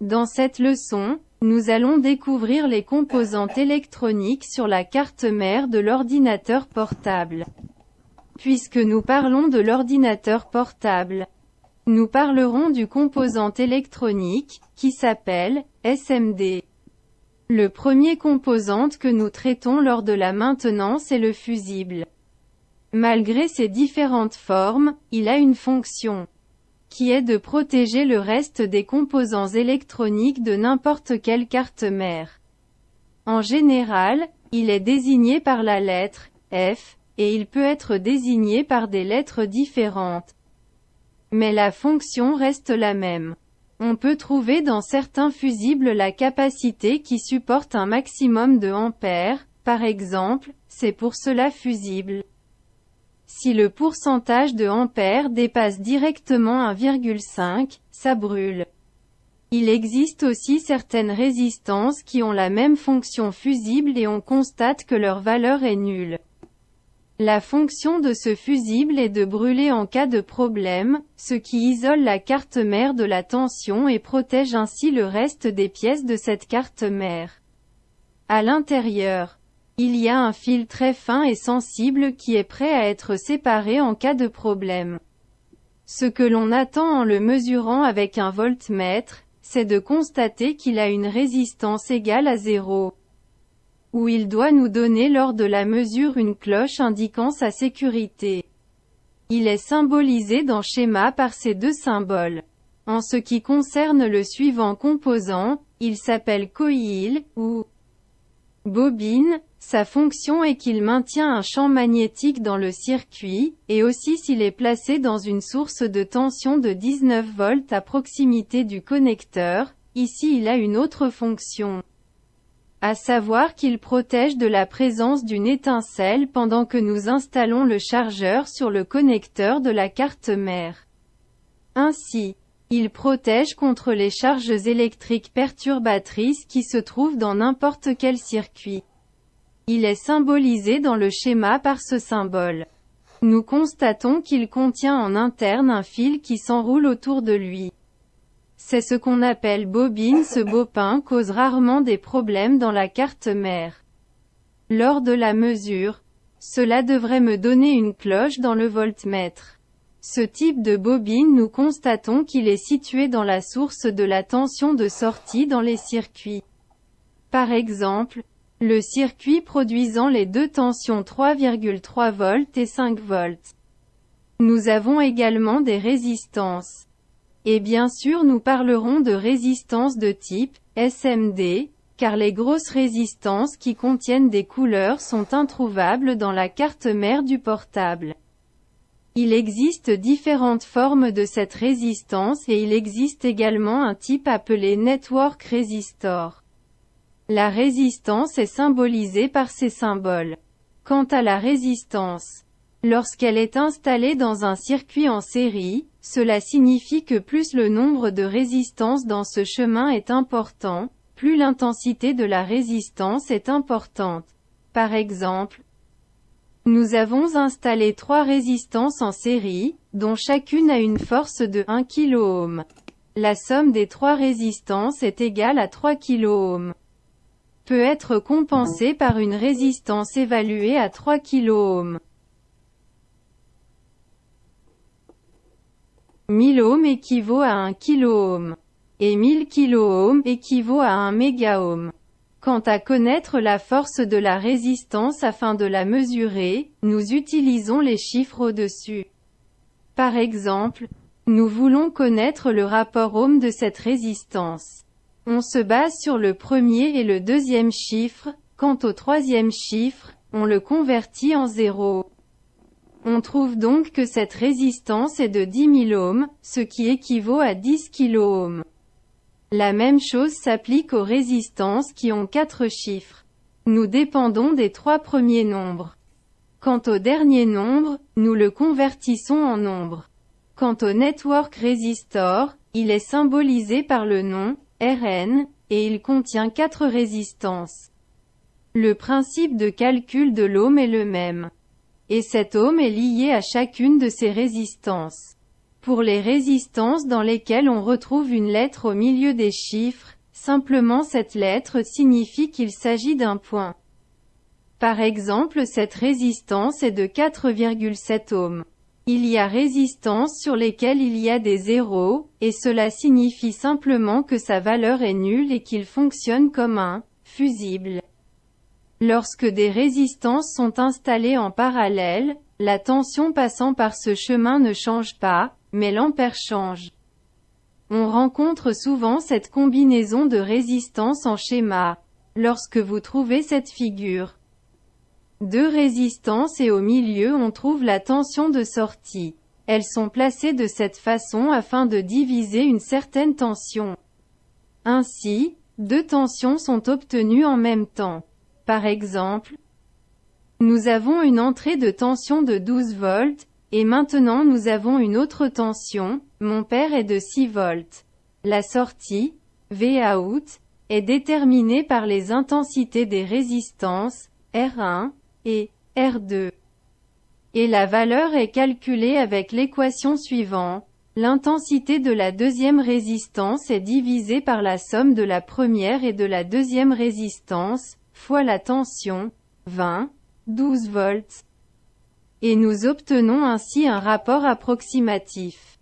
Dans cette leçon, nous allons découvrir les composantes électroniques sur la carte mère de l'ordinateur portable. Puisque nous parlons de l'ordinateur portable, nous parlerons du composant électronique, qui s'appelle SMD. Le premier composant que nous traitons lors de la maintenance est le fusible. Malgré ses différentes formes, il a une fonction, qui est de protéger le reste des composants électroniques de n'importe quelle carte mère. En général, il est désigné par la lettre F, et il peut être désigné par des lettres différentes. Mais la fonction reste la même. On peut trouver dans certains fusibles la capacité qui supporte un maximum de ampères, par exemple, c'est pour cela fusible. Si le pourcentage de ampères dépasse directement 1,5, ça brûle. Il existe aussi certaines résistances qui ont la même fonction fusible et on constate que leur valeur est nulle. La fonction de ce fusible est de brûler en cas de problème, ce qui isole la carte mère de la tension et protège ainsi le reste des pièces de cette carte mère. À l'intérieur, il y a un fil très fin et sensible qui est prêt à être séparé en cas de problème. Ce que l'on attend en le mesurant avec un voltmètre, c'est de constater qu'il a une résistance égale à 0. Où il doit nous donner lors de la mesure une cloche indiquant sa sécurité. Il est symbolisé dans schéma par ces deux symboles. En ce qui concerne le suivant composant, il s'appelle coil, ou bobine. Sa fonction est qu'il maintient un champ magnétique dans le circuit, et aussi s'il est placé dans une source de tension de 19 volts à proximité du connecteur. Ici il a une autre fonction, à savoir qu'il protège de la présence d'une étincelle pendant que nous installons le chargeur sur le connecteur de la carte mère. Ainsi, il protège contre les charges électriques perturbatrices qui se trouvent dans n'importe quel circuit. Il est symbolisé dans le schéma par ce symbole. Nous constatons qu'il contient en interne un fil qui s'enroule autour de lui. C'est ce qu'on appelle bobine. Ce bobin cause rarement des problèmes dans la carte mère. Lors de la mesure, cela devrait me donner une cloche dans le voltmètre. Ce type de bobine, nous constatons qu'il est situé dans la source de la tension de sortie dans les circuits. Par exemple, le circuit produisant les deux tensions 3,3 volts et 5 volts. Nous avons également des résistances. Et bien sûr nous parlerons de résistances de type SMD, car les grosses résistances qui contiennent des couleurs sont introuvables dans la carte mère du portable. Il existe différentes formes de cette résistance et il existe également un type appelé Network Resistor. La résistance est symbolisée par ces symboles. Quant à la résistance, lorsqu'elle est installée dans un circuit en série, cela signifie que plus le nombre de résistances dans ce chemin est important, plus l'intensité de la résistance est importante. Par exemple, nous avons installé 3 résistances en série, dont chacune a une force de 1 kΩ. La somme des 3 résistances est égale à 3 kΩ. Peut être compensée par une résistance évaluée à 3 kΩ. 1000 ohms équivaut à 1 kΩ. Et 1000 kΩ équivaut à 1 mégaohm. Quant à connaître la force de la résistance afin de la mesurer, nous utilisons les chiffres au-dessus. Par exemple, nous voulons connaître le rapport ohm de cette résistance. On se base sur le premier et le deuxième chiffre. Quant au troisième chiffre, on le convertit en 0. On trouve donc que cette résistance est de 10 000 ohms, ce qui équivaut à 10 kΩ. La même chose s'applique aux résistances qui ont 4 chiffres. Nous dépendons des 3 premiers nombres. Quant au dernier nombre, nous le convertissons en nombre. Quant au Network Resistor, il est symbolisé par le nom Rn, et il contient 4 résistances. Le principe de calcul de l'ohm est le même. Et cet ohm est lié à chacune de ces résistances. Pour les résistances dans lesquelles on retrouve une lettre au milieu des chiffres, simplement cette lettre signifie qu'il s'agit d'un point. Par exemple, cette résistance est de 4,7 ohms. Il y a résistances sur lesquelles il y a des zéros, et cela signifie simplement que sa valeur est nulle et qu'il fonctionne comme un fusible. Lorsque des résistances sont installées en parallèle, la tension passant par ce chemin ne change pas, mais l'ampère change. On rencontre souvent cette combinaison de résistances en schéma. Lorsque vous trouvez cette figure, deux résistances et au milieu on trouve la tension de sortie. Elles sont placées de cette façon afin de diviser une certaine tension. Ainsi, deux tensions sont obtenues en même temps. Par exemple, nous avons une entrée de tension de 12 volts, et maintenant nous avons une autre tension, mon père est de 6 volts. La sortie, Vout, est déterminée par les intensités des résistances, R1, et R2. Et la valeur est calculée avec l'équation suivante. L'intensité de la deuxième résistance est divisée par la somme de la première et de la deuxième résistance, fois la tension, 12 volts. Et nous obtenons ainsi un rapport approximatif.